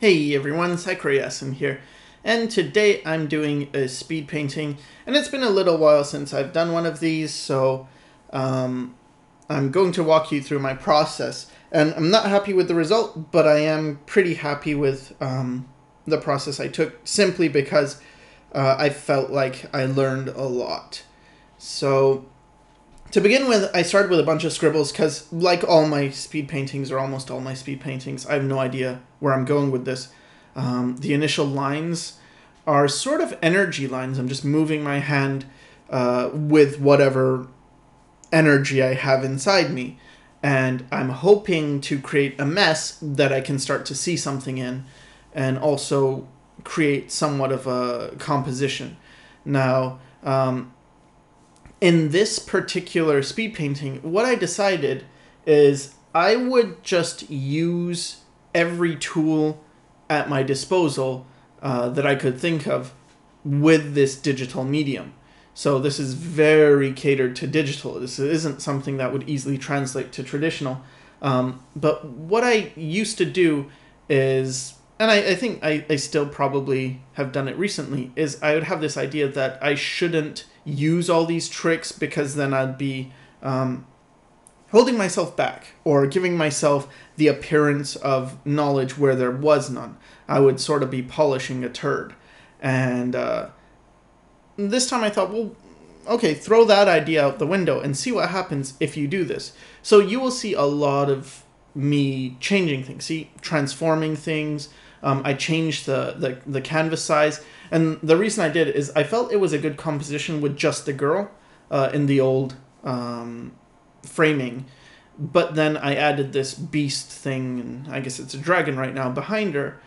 Hey everyone, Sycra here, and today I'm doing a speed painting, and it's been a little while since I've done one of these, so I'm going to walk you through my process. And I'm not happy with the result, but I am pretty happy with the process I took, simply because I felt like I learned a lot. So to begin with, I started with a bunch of scribbles because, like all my speed paintings, or almost all my speed paintings, I have no idea where I'm going with this. The initial lines are sort of energy lines. I'm just moving my hand with whatever energy I have inside me. And I'm hoping to create a mess that I can start to see something in, and also create somewhat of a composition. Now, in this particular speed painting, what I decided is I would just use every tool at my disposal that I could think of with this digital medium. So this is very catered to digital. This isn't something that would easily translate to traditional. But what I used to do is, and I think I still probably have done it recently, is I would have this idea that I shouldn't use all these tricks because then I'd be holding myself back or giving myself the appearance of knowledge where there was none. I would sort of be polishing a turd. And this time I thought, well, okay, throw that idea out the window and see what happens if you do this. So you will see a lot of me changing things, transforming things. I changed the canvas size. And the reason I did is I felt it was a good composition with just the girl in the old framing. But then I added this beast thing, and I guess it's a dragon right now, behind her.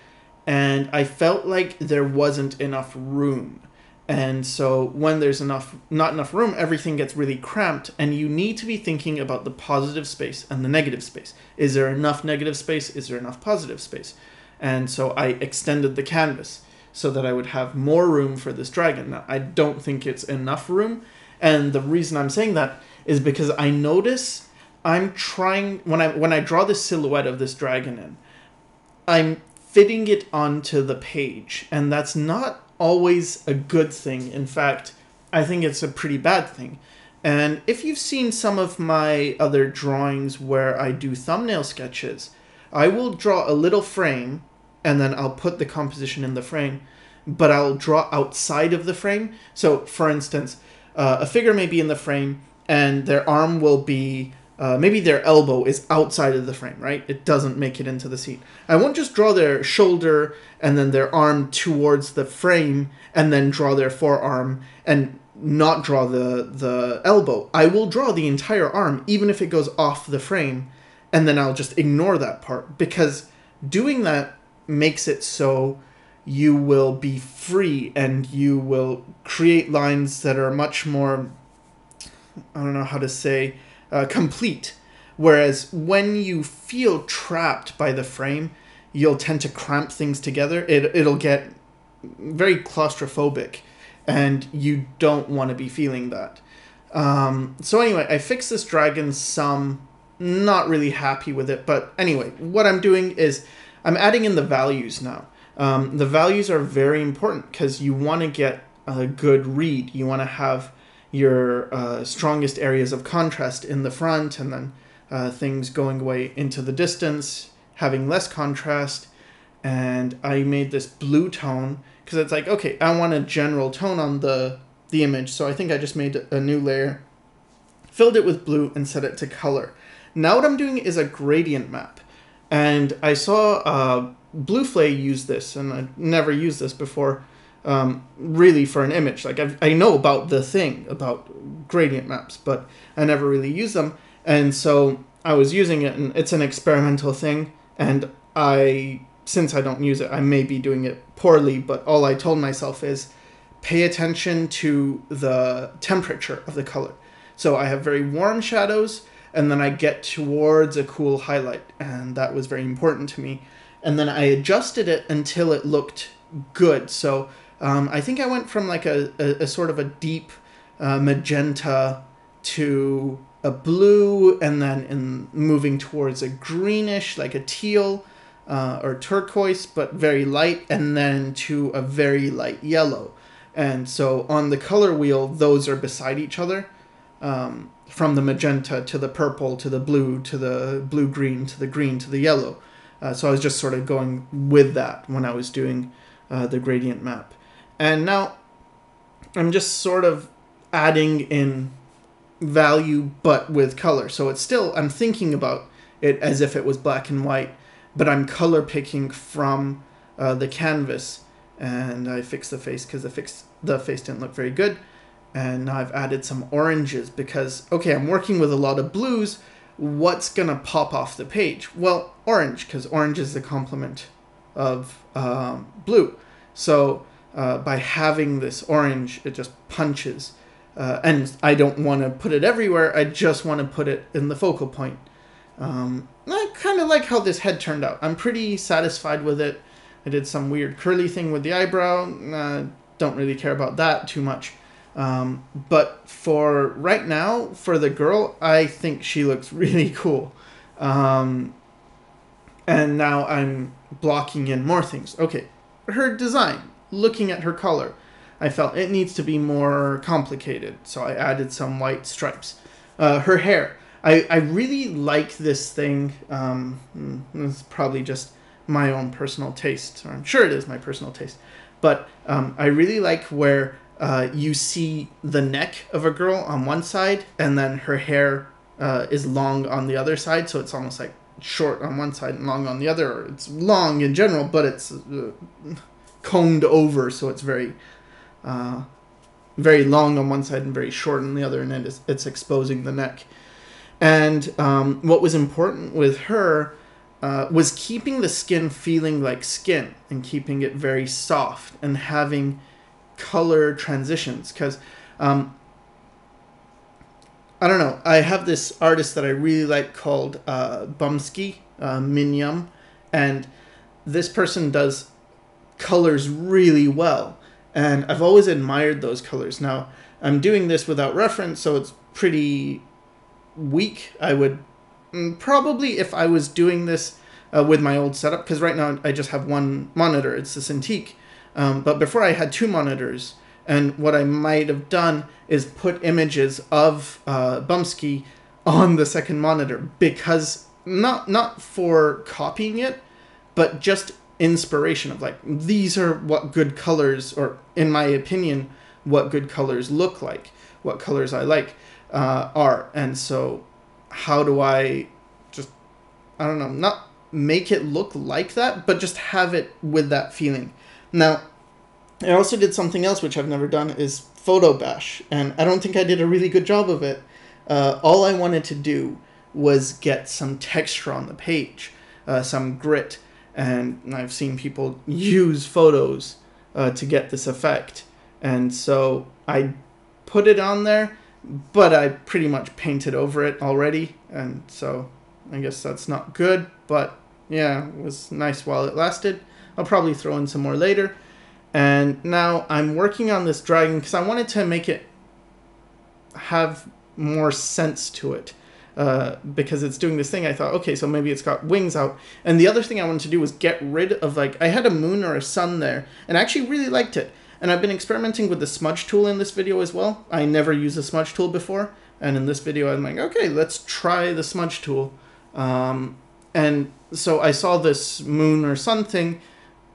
And I felt like there wasn't enough room. And so when there's not enough room, everything gets really cramped, and you need to be thinking about the positive space and the negative space. Is there enough negative space? Is there enough positive space? And so I extended the canvas so that I would have more room for this dragon. Now, I don't think it's enough room, and the reason I'm saying that is because I notice I'm trying, when I draw the silhouette of this dragon in, I'm fitting it onto the page, and that's not always a good thing. In fact, I think it's a pretty bad thing. And if you've seen some of my other drawings where I do thumbnail sketches, I will draw a little frame, and then I'll put the composition in the frame, but I'll draw outside of the frame. So, for instance, a figure may be in the frame, and their arm will be, maybe their elbow is outside of the frame, right? It doesn't make it into the scene. I won't just draw their shoulder and then their arm towards the frame, and then draw their forearm and not draw the elbow. I will draw the entire arm, even if it goes off the frame, and then I'll just ignore that part, because doing that makes it so you will be free and you will create lines that are much more, I don't know how to say, complete. Whereas when you feel trapped by the frame, you'll tend to cramp things together. It'll get very claustrophobic, and you don't want to be feeling that. So anyway, I fixed this dragon some, not really happy with it, but anyway, what I'm doing is I'm adding in the values now. The values are very important because you want to get a good read. You want to have your strongest areas of contrast in the front, and then things going away into the distance, having less contrast. And I made this blue tone because it's like, okay, I want a general tone on the image. So I think I just made a new layer, filled it with blue, and set it to color. Now what I'm doing is a gradient map. And I saw Blueflay use this, and I'd never used this before, really for an image. Like I know about the thing, about gradient maps, but I never really used them. And so I was using it, and it's an experimental thing. And since I don't use it, I may be doing it poorly, but all I told myself is pay attention to the temperature of the color. So I have very warm shadows, and then I get towards a cool highlight, and that was very important to me. And then I adjusted it until it looked good. So I think I went from like a sort of a deep magenta to a blue, and then moving towards a greenish, like a teal, or turquoise, but very light, and then to a very light yellow. And so on the color wheel, those are beside each other, from the magenta to the purple to the blue-green to the green to the yellow. So I was just sort of going with that when I was doing the gradient map. And now I'm just sort of adding in value, but with color. So it's still, I'm thinking about it as if it was black and white, but I'm color picking from the canvas. And I fixed the face because the face didn't look very good. And now I've added some oranges because, okay, I'm working with a lot of blues. What's going to pop off the page? Well, orange, because orange is the complement of blue. So by having this orange, it just punches. And I don't want to put it everywhere. I just want to put it in the focal point. I kind of like how this head turned out. I'm pretty satisfied with it. I did some weird curly thing with the eyebrow. Don't really care about that too much. But for right now, for the girl, I think she looks really cool. And now I'm blocking in more things. Okay, her design, looking at her color, I felt it needs to be more complicated. So I added some white stripes. Her hair, I really like this thing. It's probably just my own personal taste, or I'm sure it is my personal taste. But I really like where you see the neck of a girl on one side, and then her hair is long on the other side. So it's almost like short on one side and long on the other. Or it's long in general, but it's combed over, so it's very very long on one side and very short on the other, and it's exposing the neck. And what was important with her was keeping the skin feeling like skin and keeping it very soft and having color transitions, because I don't know, I have this artist that I really like called Bumsky Minyam, and this person does colors really well, and I've always admired those colors. Now I'm doing this without reference, so it's pretty weak. I would probably, if I was doing this with my old setup, because right now I just have one monitor, it's the Cintiq. But before I had two monitors, and what I might have done is put images of Bumsky on the second monitor, because not for copying it, but just inspiration of like, these are what good colors, or in my opinion, what good colors look like, what colors I like are. And so how do I just, I don't know, not make it look like that, but just have it with that feeling. Now, I also did something else which I've never done, is photo bash, and I don't think I did a really good job of it. All I wanted to do was get some texture on the page, some grit, and I've seen people use photos to get this effect, and so I put it on there, but I pretty much painted over it already, and so I guess that's not good, but yeah, it was nice while it lasted. I'll probably throw in some more later. And now I'm working on this dragon because I wanted to make it have more sense to it, because it's doing this thing. I thought, okay, so maybe it's got wings out. And the other thing I wanted to do was get rid of, like, I had a moon or a sun there, and I actually really liked it. And I've been experimenting with the smudge tool in this video as well. I never used a smudge tool before, and in this video I'm like, okay, let's try the smudge tool. And so I saw this moon or sun thing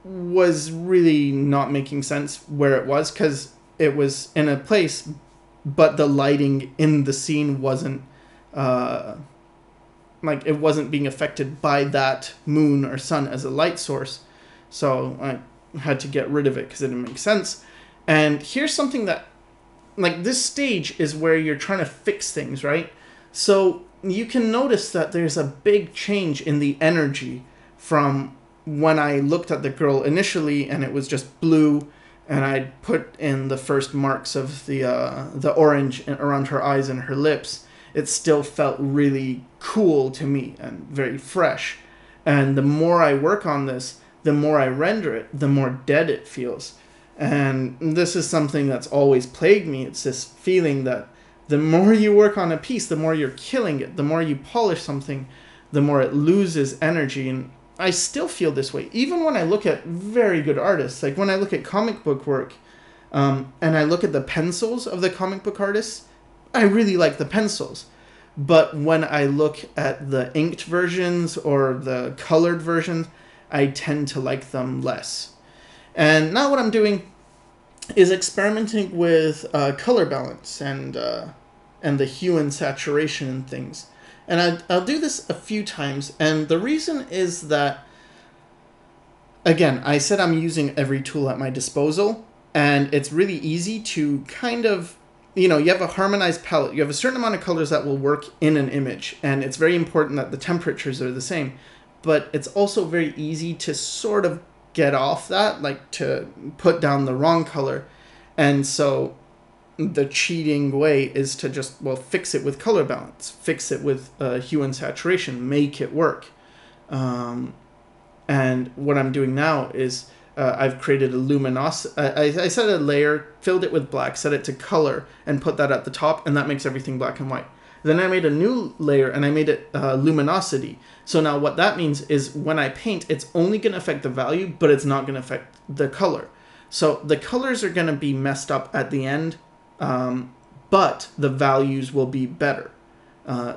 was really not making sense where it was, because it was in a place, but the lighting in the scene wasn't like, it wasn't being affected by that moon or sun as a light source. So I had to get rid of it because it didn't make sense. And here's something that, like, this stage is where you're trying to fix things, right? So you can notice that there's a big change in the energy from when I looked at the girl initially and it was just blue, and I put in the first marks of the orange around her eyes and her lips. It still felt really cool to me and very fresh. And the more I work on this, the more I render it, the more dead it feels. And this is something that's always plagued me. It's this feeling that the more you work on a piece, the more you're killing it. The more you polish something, the more it loses energy. And I still feel this way. Even when I look at very good artists, like when I look at comic book work, and I look at the pencils of the comic book artists, I really like the pencils. But when I look at the inked versions or the colored versions, I tend to like them less. And now what I'm doing is experimenting with color balance and the hue and saturation and things. And I'll do this a few times, and the reason is that, again, I said I'm using every tool at my disposal, and it's really easy to kind of, you have a harmonized palette. You have a certain amount of colors that will work in an image, and it's very important that the temperatures are the same. But it's also very easy to sort of get off that, like to put down the wrong color. And so the cheating way is to just, fix it with color balance, fix it with hue and saturation, make it work. And what I'm doing now is I've created a luminosity. I set a layer, filled it with black, set it to color, and put that at the top, and that makes everything black and white. Then I made a new layer, and I made it luminosity. So now what that means is when I paint, it's only going to affect the value, but it's not going to affect the color. So the colors are going to be messed up at the end, but the values will be better.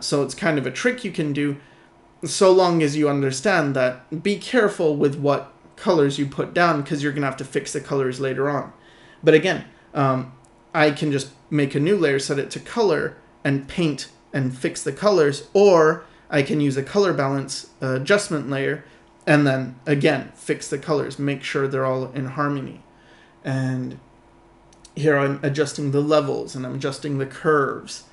So it's kind of a trick you can do, so long as you understand that be careful with what colors you put down, because you're going to have to fix the colors later on. But again, I can just make a new layer, set it to color, and paint and fix the colors, or I can use a color balance adjustment layer and then again fix the colors, make sure they're all in harmony. And here I'm adjusting the levels and I'm adjusting the curves,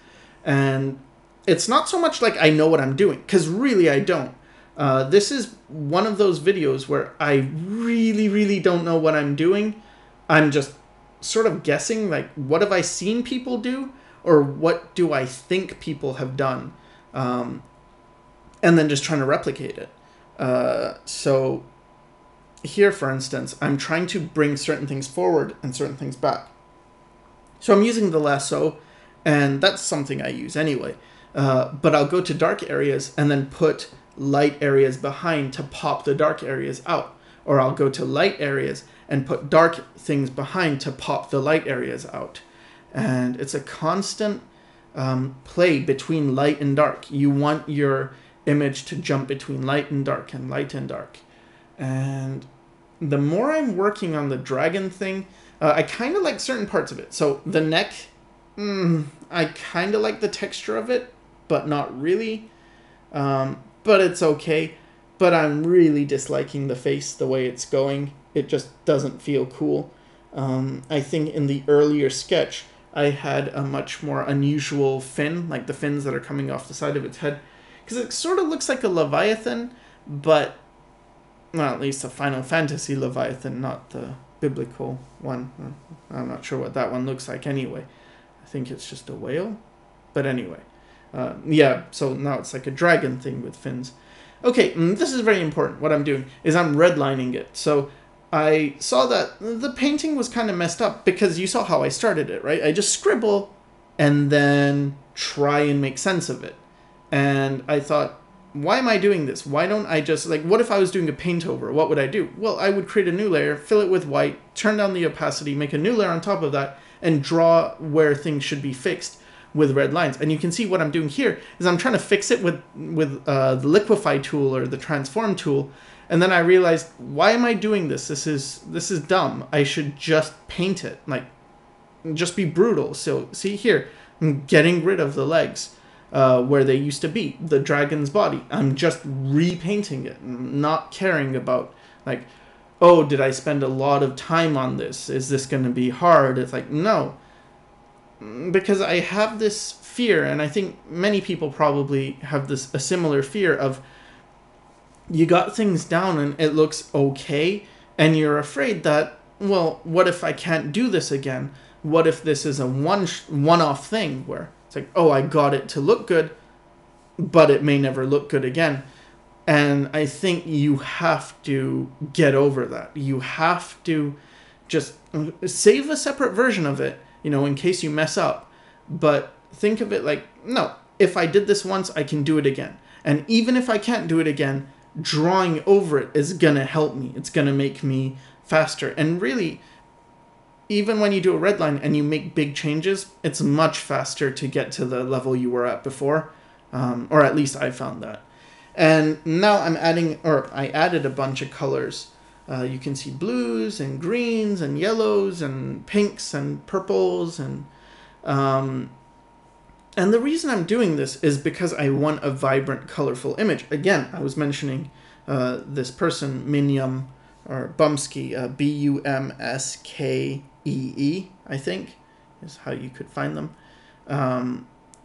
and it's not so much like I know what I'm doing, because really I don't. This is one of those videos where I really don't know what I'm doing. I'm just sort of guessing, like, what have I seen people do, or what do I think people have done, and then just trying to replicate it. So here, for instance, I'm trying to bring certain things forward and certain things back. So I'm using the lasso, and that's something I use anyway. But I'll go to dark areas and then put light areas behind to pop the dark areas out. Or I'll go to light areas and put dark things behind to pop the light areas out. And it's a constant play between light and dark. You want your image to jump between light and dark and light and dark. And the more I'm working on the dragon thing, I kind of like certain parts of it. So the neck, I kind of like the texture of it, but not really. But it's okay. But I'm really disliking the face, the way it's going. It just doesn't feel cool. I think in the earlier sketch, I had a much more unusual fin, like the fins that are coming off the side of its head. Because it sort of looks like a Leviathan, but, well, at least a Final Fantasy Leviathan, not the biblical one. I'm not sure what that one looks like anyway. I think it's just a whale. But anyway, yeah, so now it's like a dragon thing with fins. Okay, this is very important. What I'm doing is I'm redlining it. So I saw that the painting was kind of messed up, because you saw how I started it, right? I just scribble and then try and make sense of it. And I thought, why am I doing this? Why don't I just, like, what if I was doing a paint over? What would I do? Well, I would create a new layer, fill it with white, turn down the opacity, make a new layer on top of that, and draw where things should be fixed with red lines. And you can see what I'm doing here is I'm trying to fix it with the liquefy tool or the transform tool. And then I realized, why am I doing this? This is dumb. I should just paint it, like, just be brutal. So see here, I'm getting rid of the legs where they used to be, the dragon's body. I'm just repainting it, not caring about, like, oh, did I spend a lot of time on this? Is this going to be hard? It's like, no. Because I have this fear, and I think many people probably have a similar fear of, you got things down and it looks okay, and you're afraid that, well, what if I can't do this again? What if this is a one-off thing where it's like, oh, I got it to look good, but it may never look good again. And I think you have to get over that. You have to just save a separate version of it, in case you mess up. But think of it like, no, if I did this once, I can do it again. And even if I can't do it again, drawing over it is going to help me. It's going to make me faster. And really, even when you do a red line and you make big changes, it's much faster to get to the level you were at before. Or at least I found that. And now I'm adding, or I added a bunch of colors. You can see blues and greens and yellows and pinks and purples. And the reason I'm doing this is because I want a vibrant, colorful image. Again, I was mentioning this person, Minyum, or Bumskee, Bumskee, I think, is how you could find them.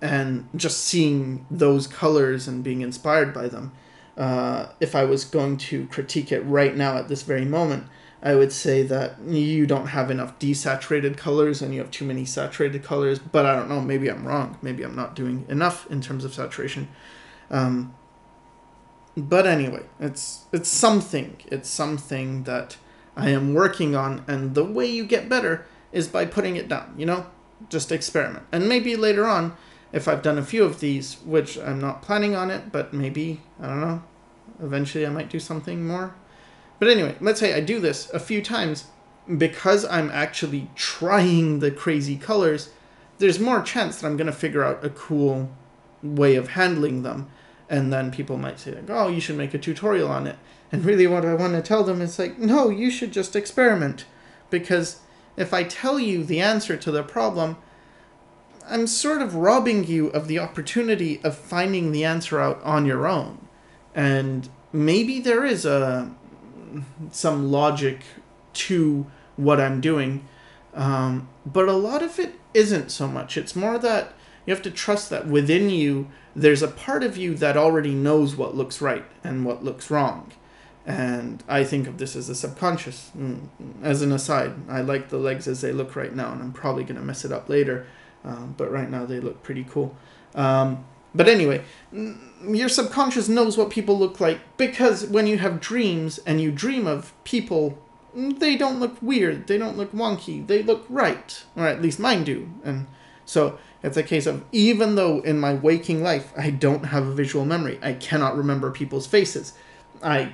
And just seeing those colors and being inspired by them. If I was going to critique it right now at this very moment, I would say that you don't have enough desaturated colors and you have too many saturated colors. But I don't know, maybe I'm wrong. Maybe I'm not doing enough in terms of saturation. But anyway, it's something. It's something that I am working on. And the way you get better is by putting it down, you know? Just experiment. And maybe later on, if I've done a few of these, which I'm not planning on it, but maybe, I don't know, eventually I might do something more. But anyway, let's say I do this a few times. Because I'm actually trying the crazy colors, there's more chance that I'm going to figure out a cool way of handling them. And then people might say, like, oh, you should make a tutorial on it. And really what I want to tell them is like, no, you should just experiment. Because if I tell you the answer to the problem, I'm sort of robbing you of the opportunity of finding the answer out on your own. And maybe there is some logic to what I'm doing, but a lot of it isn't so much. It's more that you have to trust that within you, there's a part of you that already knows what looks right and what looks wrong. And I think of this as a subconscious. As an aside, I like the legs as they look right now, and I'm probably going to mess it up later. But right now they look pretty cool. But anyway, your subconscious knows what people look like because when you have dreams and you dream of people, they don't look weird. They don't look wonky. They look right. Or at least mine do. And so it's a case of, even though in my waking life I don't have a visual memory, I cannot remember people's faces. I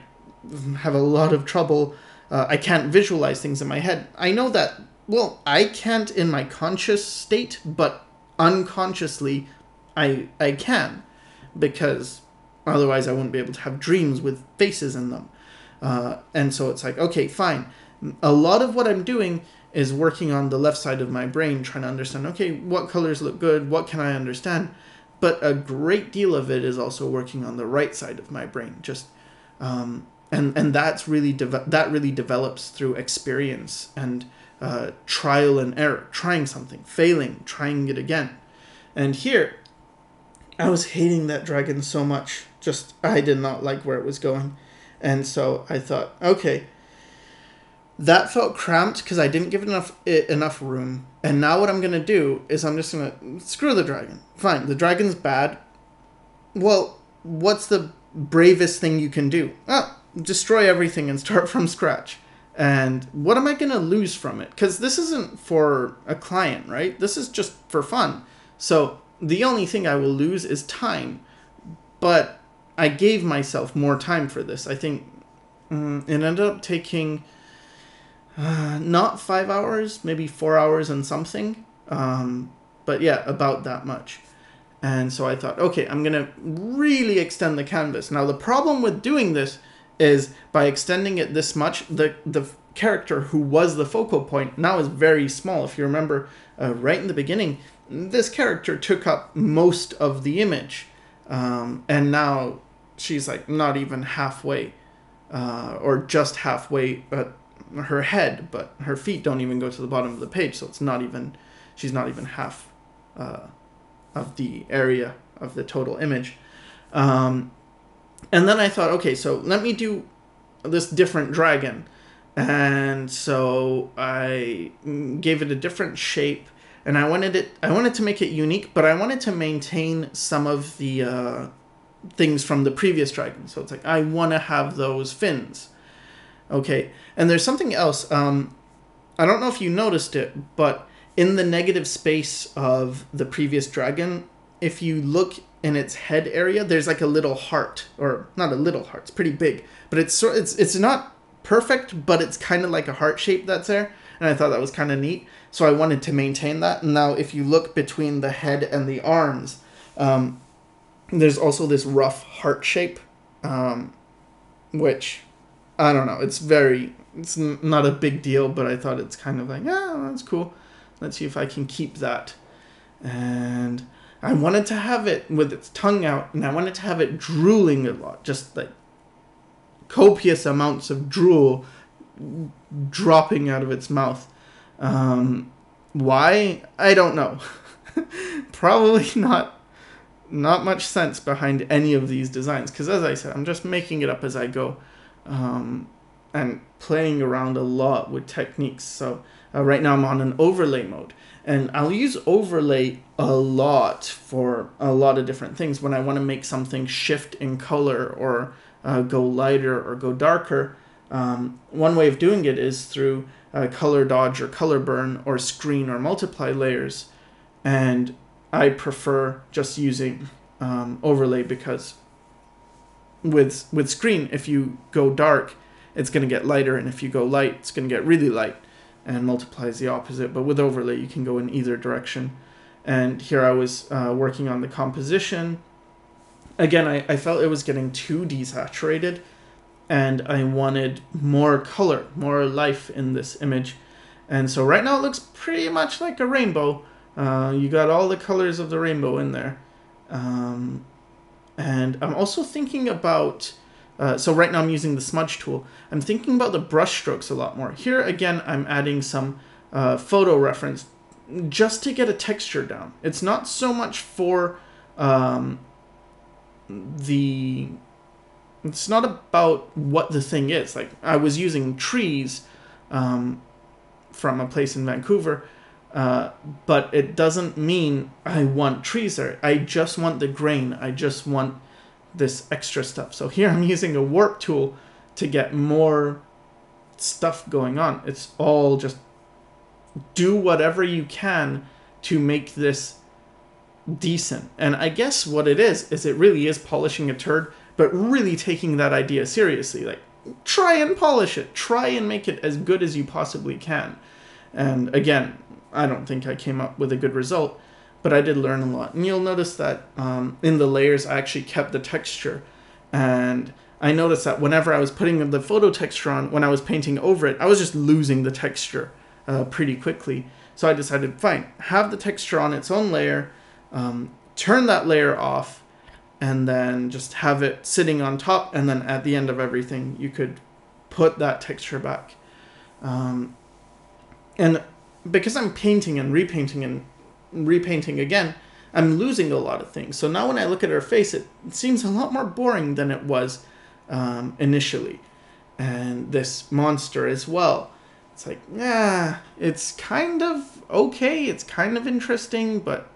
have a lot of trouble. I can't visualize things in my head. I know that. Well, I can't in my conscious state, but unconsciously I can, because otherwise I wouldn't be able to have dreams with faces in them. And so it's like, okay, fine. A lot of what I'm doing is working on the left side of my brain, trying to understand, okay, what colors look good? What can I understand? But a great deal of it is also working on the right side of my brain. Just, and that's really, that really develops through experience and trial and error, trying something, failing, trying it again. And here, I was hating that dragon so much. Just, I did not like where it was going. And so I thought, okay, that felt cramped because I didn't give it enough room. And now what I'm going to do is I'm just going to screw the dragon. Fine, the dragon's bad. Well, what's the bravest thing you can do? Oh, destroy everything and start from scratch. And what am I going to lose from it? Because this isn't for a client, right? This is just for fun. So the only thing I will lose is time. But I gave myself more time for this. I think it ended up taking not 5 hours, maybe 4 hours and something. But yeah, about that much. And so I thought, okay, I'm going to really extend the canvas. Now, the problem with doing this is by extending it this much, the character who was the focal point now is very small. If you remember right in the beginning, this character took up most of the image. And now she's like not even halfway, or just halfway at her head, but her feet don't even go to the bottom of the page. So it's not even, she's not even half of the area of the total image. And then I thought, okay, so let me do this different dragon. And so I gave it a different shape, and I wanted to make it unique, but I wanted to maintain some of the things from the previous dragon. So it's like, I want to have those fins. Okay, and there's something else. I don't know if you noticed it, but in the negative space of the previous dragon, if you look in its head area, there's like a little heart, or not a little heart, it's pretty big, but it's not perfect, but it's kind of like a heart shape that's there, and I thought that was kind of neat. So I wanted to maintain that. And now if you look between the head and the arms, there's also this rough heart shape, which I don't know. It's not a big deal, but I thought it's kind of like, yeah, that's cool. Let's see if I can keep that. And I wanted to have it with its tongue out, and I wanted to have it drooling a lot, just like copious amounts of drool dropping out of its mouth. Why? I don't know. Probably not much sense behind any of these designs, because as I said, I'm just making it up as I go, and playing around a lot with techniques. So right now I'm on an overlay mode, and I'll use overlay a lot for a lot of different things. When I want to make something shift in color, or go lighter or go darker, one way of doing it is through color dodge or color burn or screen or multiply layers. And I prefer just using overlay, because with screen, if you go dark, it's going to get lighter, and if you go light, it's going to get really light, and multiply is the opposite. But with overlay, you can go in either direction. And here I was working on the composition. Again, I felt it was getting too desaturated, and I wanted more color, more life in this image. And so right now it looks pretty much like a rainbow. You got all the colors of the rainbow in there. And I'm also thinking about, so right now I'm using the Smudge Tool. I'm thinking about the brush strokes a lot more. Here again, I'm adding some photo reference just to get a texture down. It's not so much for it's not about what the thing is. Like, I was using trees from a place in Vancouver, but it doesn't mean I want trees there. I just want the grain. I just want this extra stuff. So here I'm using a warp tool to get more stuff going on. It's all just do whatever you can to make this decent. And I guess what it is it really is polishing a turd, but really taking that idea seriously. Like, try and polish it. Try and make it as good as you possibly can. And again, I don't think I came up with a good result, but I did learn a lot. And you'll notice that in the layers, I actually kept the texture. And I noticed that whenever I was putting the photo texture on, when I was painting over it, I was just losing the texture pretty quickly. So I decided, fine, have the texture on its own layer, turn that layer off, and then just have it sitting on top, and then at the end of everything, you could put that texture back. And because I'm painting and repainting again, I'm losing a lot of things. So now when I look at her face, it seems a lot more boring than it was initially. And this monster as well. It's like, yeah, it's kind of okay, it's kind of interesting, but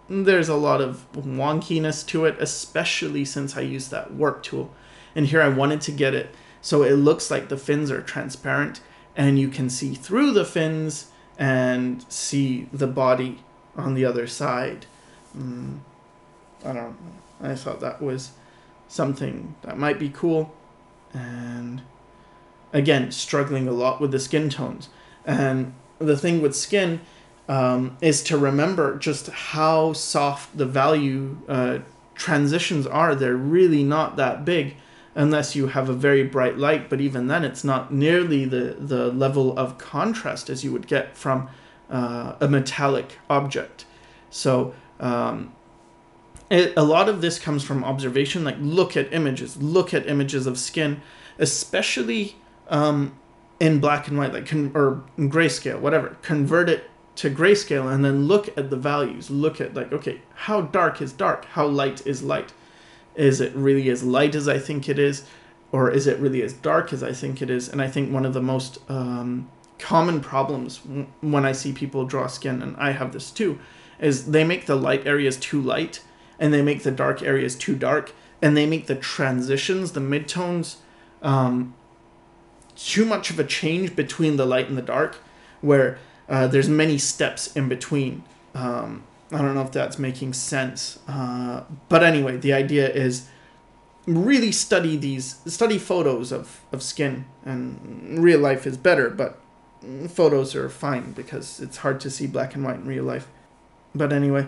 there's a lot of wonkiness to it, especially since I used that warp tool. And here I wanted to get it so it looks like the fins are transparent, and you can see through the fins and see the body on the other side. I don't know. I thought that was something that might be cool. And again, struggling a lot with the skin tones. And the thing with skin is to remember just how soft the value transitions are. They're really not that big unless you have a very bright light, but even then it's not nearly the level of contrast as you would get from a metallic object. So a lot of this comes from observation. Like, look at images of skin, especially in black and white, like or in grayscale, whatever. Convert it to grayscale and then look at the values. Look at, like, okay, how dark is dark? How light is light? Is it really as light as I think it is? Or is it really as dark as I think it is? And I think one of the most common problems when I see people draw skin, and I have this too, is they make the light areas too light, and they make the dark areas too dark, and they make the transitions, the midtones, too much of a change between the light and the dark, where there's many steps in between. I don't know if that's making sense. But anyway, the idea is really study photos of skin, and real life is better, but photos are fine because it's hard to see black and white in real life. But anyway,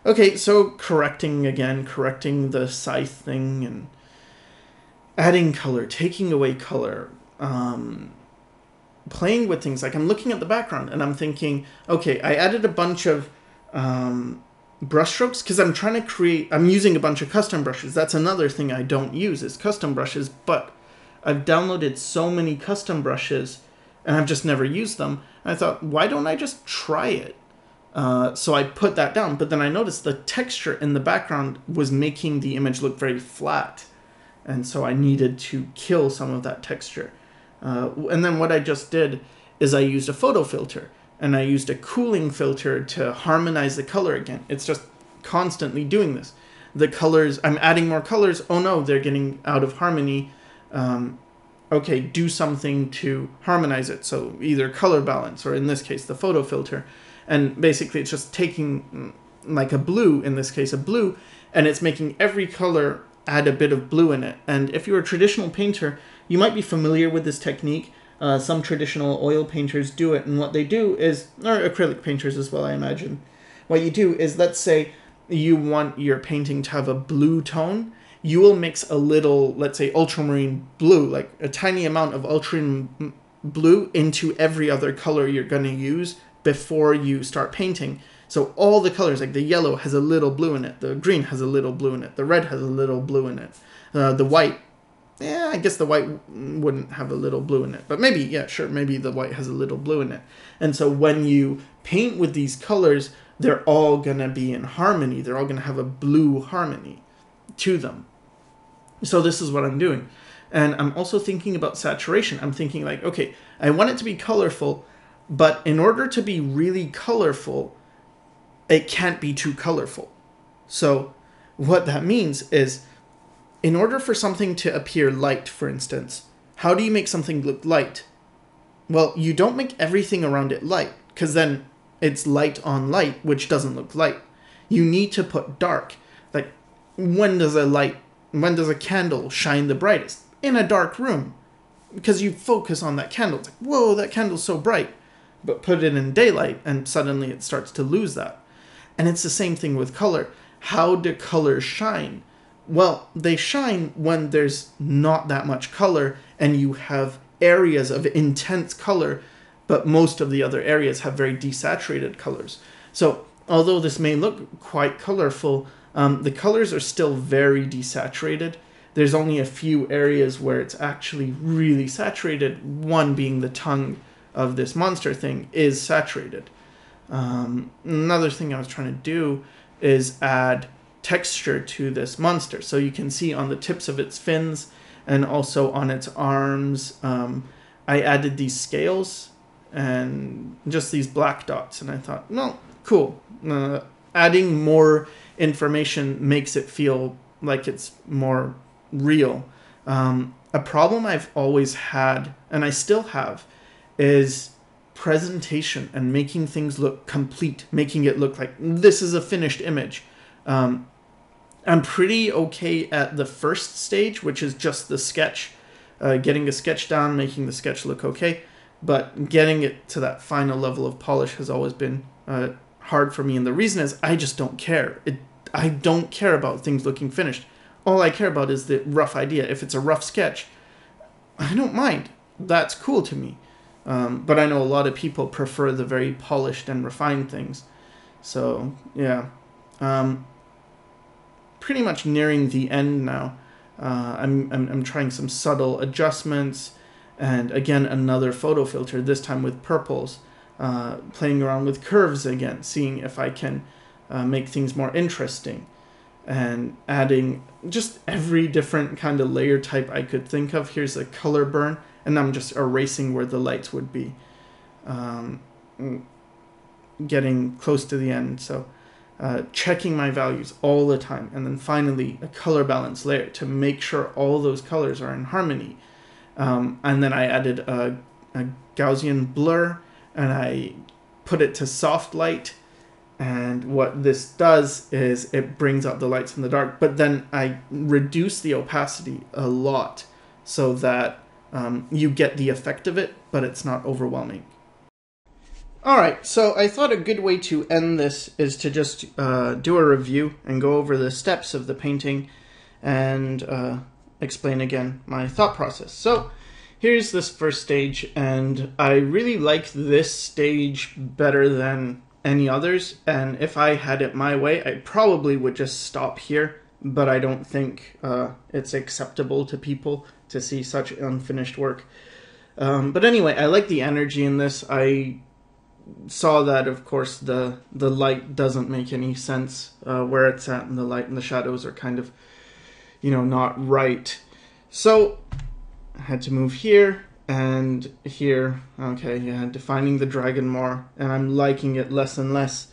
okay, so correcting the scythe thing and adding color, taking away color, playing with things. Like I'm looking at the background and I'm thinking, okay, I added a bunch of brush strokes because I'm using a bunch of custom brushes. That's another thing I don't use is custom brushes, but I've downloaded so many custom brushes and I've just never used them. And I thought, why don't I just try it? So I put that down, but then I noticed the texture in the background was making the image look very flat. And so I needed to kill some of that texture. And then what I just did is I used a photo filter and I used a cooling filter to harmonize the color again. It's just constantly doing this. The colors, I'm adding more colors. Oh no, they're getting out of harmony. Okay, do something to harmonize it. So either color balance or in this case, the photo filter. And basically it's just taking like a blue, in this case a blue, and it's making every color add a bit of blue in it. And if you're a traditional painter, you might be familiar with this technique. Some traditional oil painters do it, and what they do is, or acrylic painters as well, I imagine. What you do is, let's say you want your painting to have a blue tone, you will mix a little, let's say, ultramarine blue, like a tiny amount of ultramarine blue into every other color you're going to use before you start painting. So all the colors, like the yellow has a little blue in it, the green has a little blue in it, the red has a little blue in it, the white, yeah, I guess the white wouldn't have a little blue in it, but maybe, yeah, sure, maybe the white has a little blue in it. And so when you paint with these colors, they're all going to be in harmony. They're all going to have a blue harmony to them. So this is what I'm doing. And I'm also thinking about saturation. I'm thinking like, okay, I want it to be colorful, but in order to be really colorful, it can't be too colorful. So what that means is, in order for something to appear light, for instance, how do you make something look light? Well, you don't make everything around it light, because then it's light on light, which doesn't look light. You need to put dark. Like, when does a candle shine the brightest? In a dark room. Because you focus on that candle. It's like, whoa, that candle's so bright. But put it in daylight, and suddenly it starts to lose that. And it's the same thing with color. How do colors shine? Well, they shine when there's not that much color and you have areas of intense color, but most of the other areas have very desaturated colors. So although this may look quite colorful, the colors are still very desaturated. There's only a few areas where it's actually really saturated, one being the tongue of this monster thing is saturated. Another thing I was trying to do is add texture to this monster. So you can see on the tips of its fins and also on its arms, I added these scales and just these black dots. And I thought, no, cool. Adding more information makes it feel like it's more real. A problem I've always had, and I still have, is presentation and making things look complete, making it look like this is a finished image. I'm pretty okay at the first stage, which is just the sketch, getting a sketch down, making the sketch look okay, but getting it to that final level of polish has always been hard for me, and the reason is I just don't care. I don't care about things looking finished. All I care about is the rough idea. If it's a rough sketch, I don't mind. That's cool to me. But I know a lot of people prefer the very polished and refined things. So, yeah. Pretty much nearing the end now. I'm trying some subtle adjustments, and again another photo filter, this time with purples, playing around with curves again, seeing if I can make things more interesting, and adding just every different kind of layer type I could think of. Here's a color burn, and I'm just erasing where the lights would be, getting close to the end. So checking my values all the time, and then finally a color balance layer to make sure all those colors are in harmony. And then I added a Gaussian blur, and I put it to soft light, And what this does is it brings out the lights in the dark, but then I reduce the opacity a lot so that you get the effect of it, but it's not overwhelming. Alright, so I thought a good way to end this is to just do a review and go over the steps of the painting and explain again my thought process. So here's this first stage, and I really like this stage better than any others, and if I had it my way, I probably would just stop here, but I don't think it's acceptable to people to see such unfinished work. But anyway, I like the energy in this. I saw that, of course, the light doesn't make any sense where it's at, and the light and the shadows are kind of, you know, not right. So I had to move here and here. Okay, yeah, defining the dragon more, and I'm liking it less and less.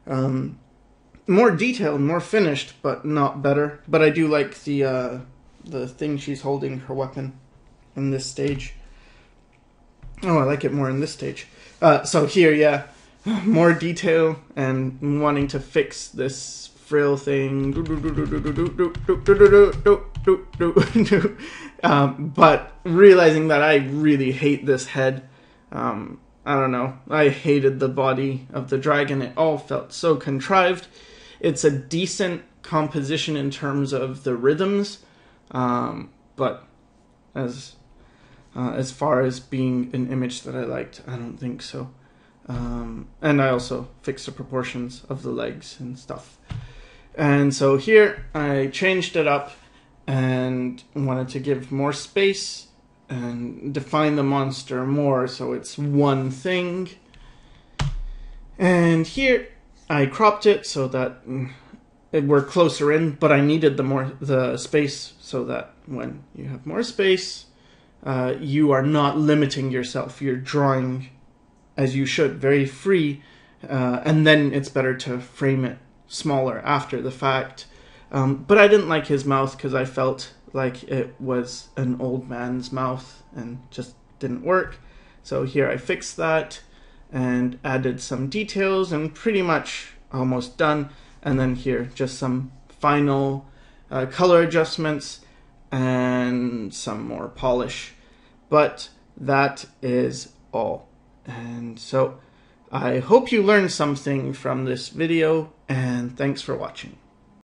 More detailed, more finished, but not better. But I do like the thing she's holding, her weapon, in this stage. Oh, I like it more in this stage. So here, yeah, more detail and wanting to fix this frill thing. But realizing that I really hate this head. I don't know. I hated the body of the dragon. It all felt so contrived. It's a decent composition in terms of the rhythms, but as far as being an image that I liked, I don't think so. And I also fixed the proportions of the legs and stuff. And so here I changed it up and wanted to give more space and define the monster more so it's one thing. And here I cropped it so that we're closer in, but I needed the space so that when you have more space, you are not limiting yourself. You're drawing as you should, very free, and then it's better to frame it smaller after the fact. But I didn't like his mouth because I felt like it was an old man's mouth and just didn't work. So here I fixed that and added some details and pretty much almost done. And then here just some final color adjustments and some more polish. But that is all. And so I hope you learned something from this video, and thanks for watching.